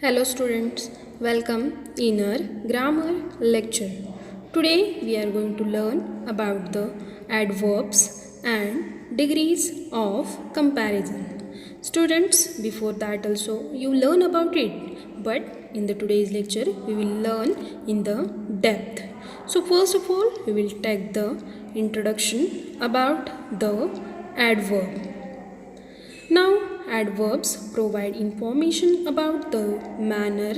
Hello students, welcome in our grammar lecture. Today we are going to learn about the adverbs and degrees of comparison. Students, before that also you learn about it, but in the today's lecture we will learn in the depth. So first of all we will take the introduction about the adverb. Now, adverbs provide information about the manner,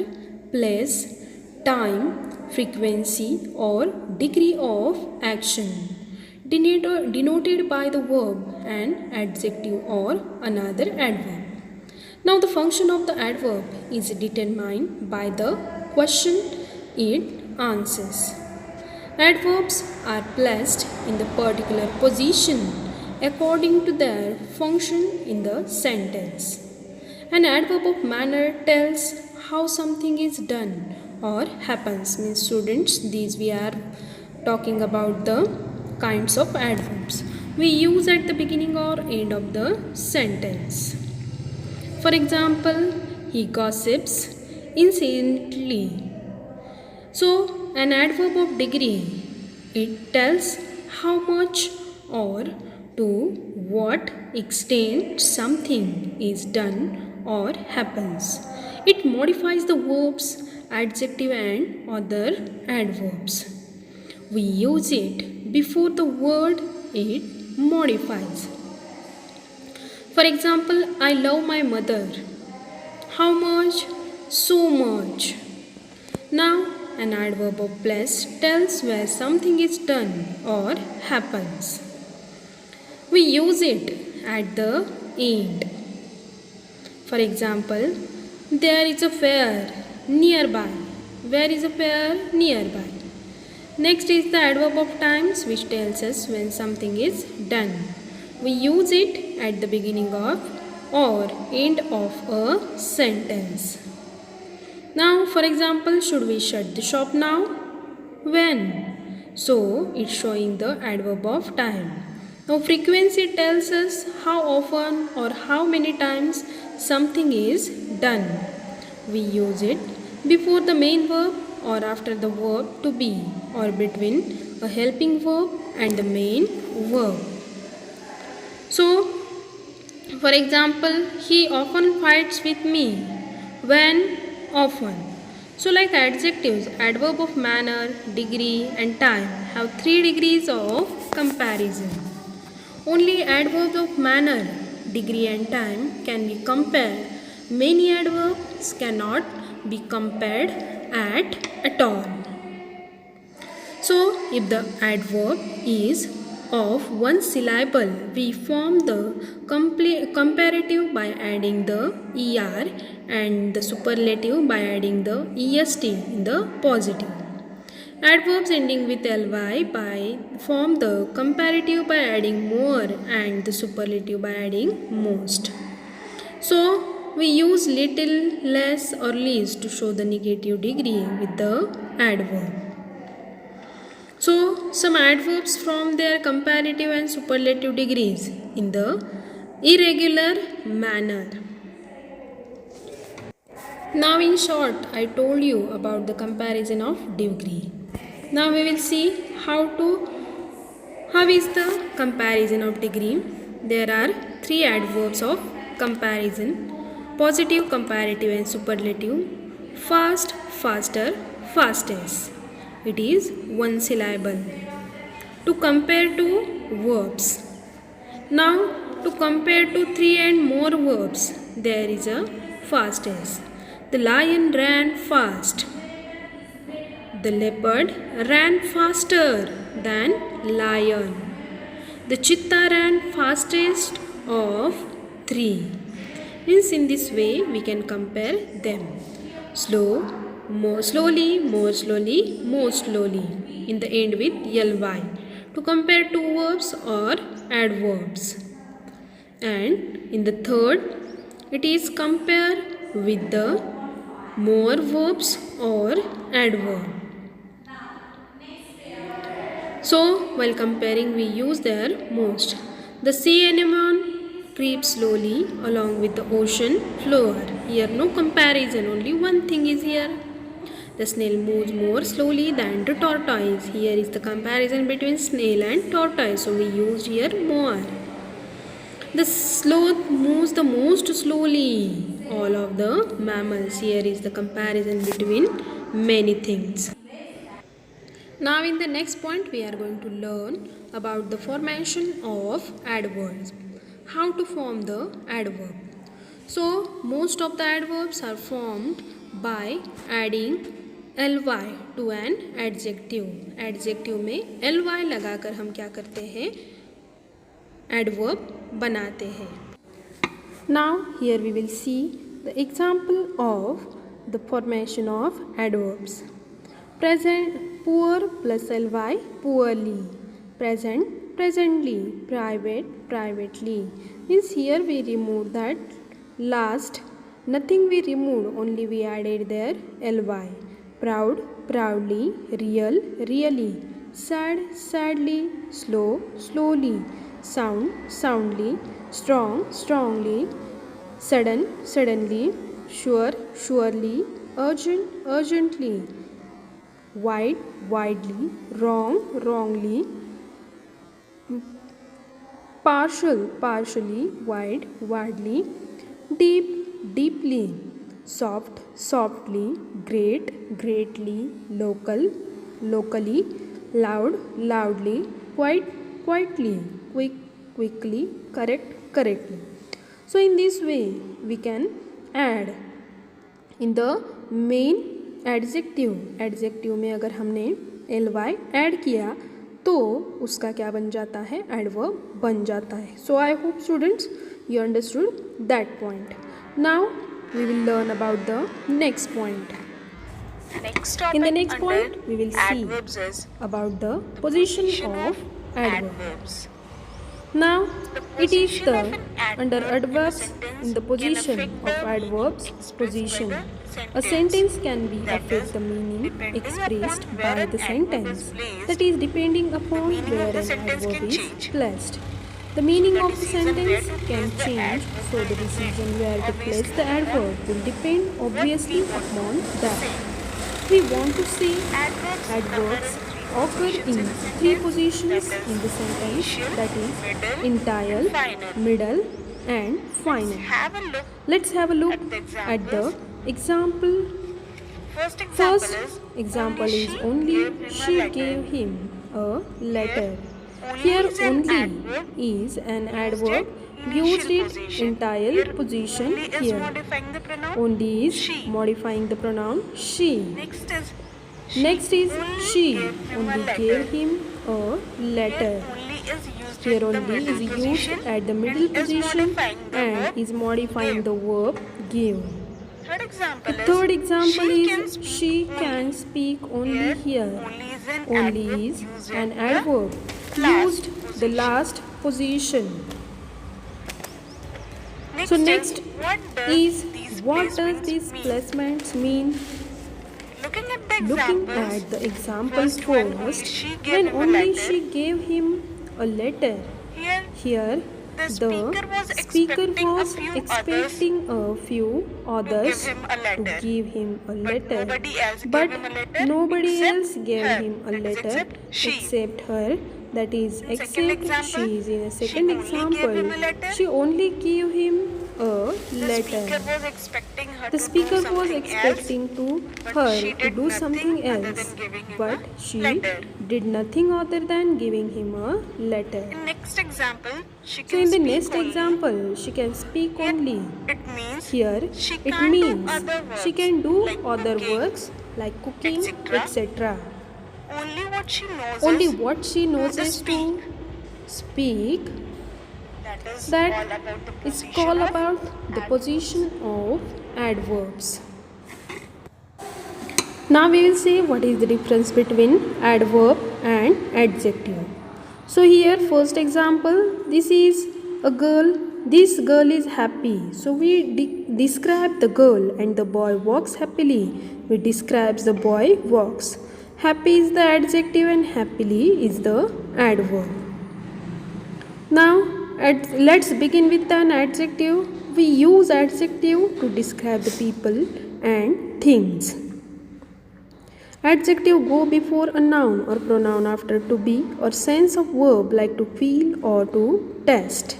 place, time, frequency, or degree of action, denoted by the verb and adjective or another adverb. Now, the function of the adverb is determined by the question it answers. Adverbs are placed in the particular position according to their function in the sentence. An adverb of manner tells how something is done or happens. Means students, these we are talking about the kinds of adverbs we use at the beginning or end of the sentence. For example, he gossips incessantly. So, an adverb of degree, it tells how much or to what extent something is done or happens. It modifies the verbs, adjective and other adverbs. We use it before the word it modifies. For example, I love my mother. How much? So much. Now, an adverb of place tells where something is done or happens. We use it at the end. For example, there is a fair nearby. Where is a fair? Nearby. Next is the adverb of times, which tells us when something is done. We use it at the beginning of or end of a sentence. Now, for example, should we shut the shop now? When? So, it's showing the adverb of time. Now, frequency tells us how often or how many times something is done. We use it before the main verb or after the verb to be or between a helping verb and the main verb. So, for example, he often fights with me. When? Often. So, like adjectives, adverb of manner, degree and time have 3 degrees of comparison. Only adverbs of manner, degree and time can be compared. Many adverbs cannot be compared at all. So, if the adverb is of one syllable, we form the comparative by adding the er and the superlative by adding the est in the positive. Adverbs ending with ly by form the comparative by adding more and the superlative by adding most. So, we use little, less or least to show the negative degree with the adverb. So, some adverbs from their comparative and superlative degrees in the irregular manner. Now, in short, I told you about the comparison of degree. Now, we will see how is the comparison of degree. There are 3 adverbs of comparison: positive, comparative and superlative. Fast, faster, fastest. It is one syllable. To compare two verbs. Now, to compare to 3 and more verbs, there is a fastest. The lion ran fast. The leopard ran faster than lion. The cheetah ran fastest of 3. Means in this way we can compare them. Slow, more slowly, more slowly, more slowly. In the end with ly. To compare two verbs or adverbs. And in the third, it is compare with the more verbs or adverb. So, while comparing, we use their most. The sea anemone creep slowly along with the ocean floor. Here no comparison, only one thing is here. The snail moves more slowly than the tortoise. Here is the comparison between snail and tortoise. So we used here more. The sloth moves the most slowly. All of the mammals. Here is the comparison between many things. Now in the next point we are going to learn about the formation of adverbs. How to form the adverb. So most of the adverbs are formed by adding ly to an adjective. Adjective में ly लगाकर हम क्या करते हैं, adverb बनाते हैं. Now here we will see the example of the formation of adverbs. Present, poor plus ly, poorly. Present, presently. Private, privately. Means here we remove that last, nothing we removed, only we added there ly. Proud, proudly. Real, really. Sad, sadly. Slow, slowly. Sound, soundly. Strong, strongly. Sudden, suddenly. Sure, surely. Urgent, urgently. Wide, widely. Wrong, wrongly. Partial, partially. Wide, widely. Deep, deeply. Soft, softly. Great, greatly. Local, locally. Loud, loudly. Quite, quietly. Quick, quickly. Correct, correctly. So in this way we can add in the main adjective में अगर हमने ly add किया तो उसका क्या बन जाता है, एडवर्ब बन जाता है. So I hope students you understood that point. Now we will learn about the next point. In the next point we will see about the position of adverbs. Now it is the under adverbs in the position of adverbs position. A sentence can be affect the meaning expressed by the sentence, that is depending upon where an adverb is placed. The meaning of the sentence can change, so the decision where to place the adverb will depend obviously upon that. We want to see adverbs occur in three positions in the sentence, that is entire, middle and final. Let's have a look at the example. First example is only she gave him a letter. Here only is an adverb used its entire position here. Only is modifying the pronoun she. Next is she only gave him a letter. Here only is used at the middle position and is modifying the verb give. The third example is she can speak only here. Only is an adverb used the last position. So next is what does these placements mean? Looking at the example first, when only she gave him a letter. Here the speaker was expecting a few others to give him a letter, but nobody else gave him a letter except her. That is, except she is in a second example. She only gave him a letter. The speaker was expecting to her to do something else, but she did nothing other than giving him a letter. So in the next example, she can speak only. Here it means she can do other works like cooking, etc. Only what she knows is to speak. That is called about the position of adverbs. Now we will see what is the difference between adverb and adjective. So here first example, this is a girl. This girl is happy. So we describe the girl and the boy walks happily. We describe the boy walks. Happy is the adjective and happily is the adverb. Now let's begin with an adjective. We use adjective to describe the people and things. Adjective go before a noun or pronoun after to be or sense of verb like to feel or to taste.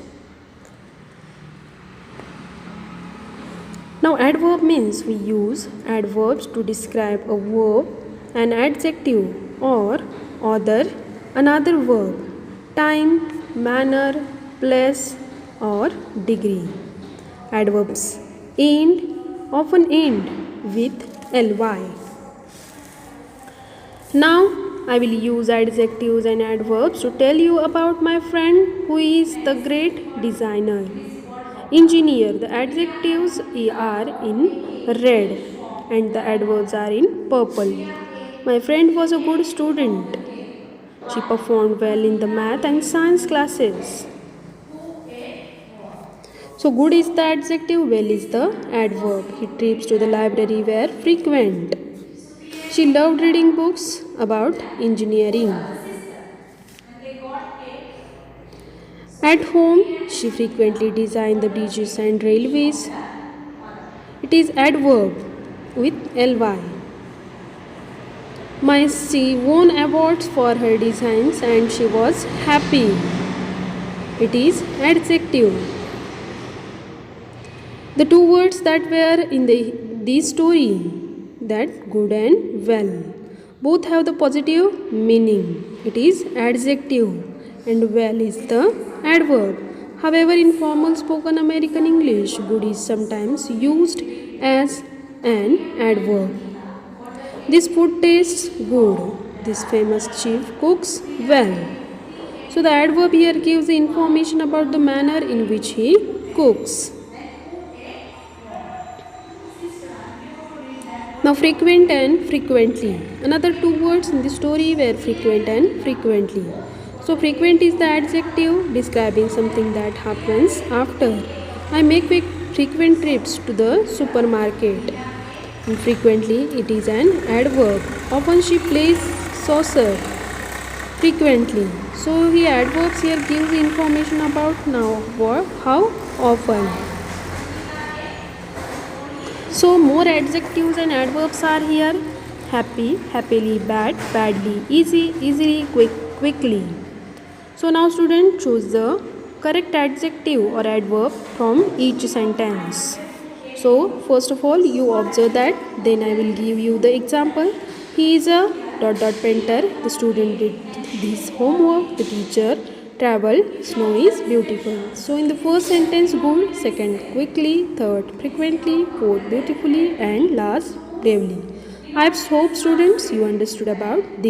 Now adverb means we use adverbs to describe a verb, an adjective or another verb, time, manner, place or degree. Adverbs often end with ly. Now I will use adjectives and adverbs to tell you about my friend who is the great designer. Engineer, the adjectives are in red and the adverbs are in purple. My friend was a good student. She performed well in the math and science classes. So good is the adjective, well is the adverb. He trips to the library were frequent. She loved reading books about engineering. At home, she frequently designed the bridges and railways. It is adverb with ly. She won awards for her designs and she was happy. It is adjective. The two words that were in this story, that good and well, both have the positive meaning. It is adjective and well is the adverb. However, in formal spoken American English, good is sometimes used as an adverb. This food tastes good. This famous chef cooks well. So the adverb here gives the information about the manner in which he cooks. Now frequent and frequently. Another two words in the story were frequent and frequently. So frequent is the adjective describing something that happens after. I make frequent trips to the supermarket. And frequently it is an adverb. Often she plays soccer. Frequently. So the adverbs here give the information about how often. So more adjectives and adverbs are here. Happy, happily, bad, badly, easy, easily, quickly. So now student, choose the correct adjective or adverb from each sentence. So first of all you observe that, then I will give you the example. He is a ... painter. The student did this homework. The teacher traveled. Snow is beautiful. So in the first sentence good, second quickly, third frequently, fourth beautifully and last bravely. I hope students you understood about this.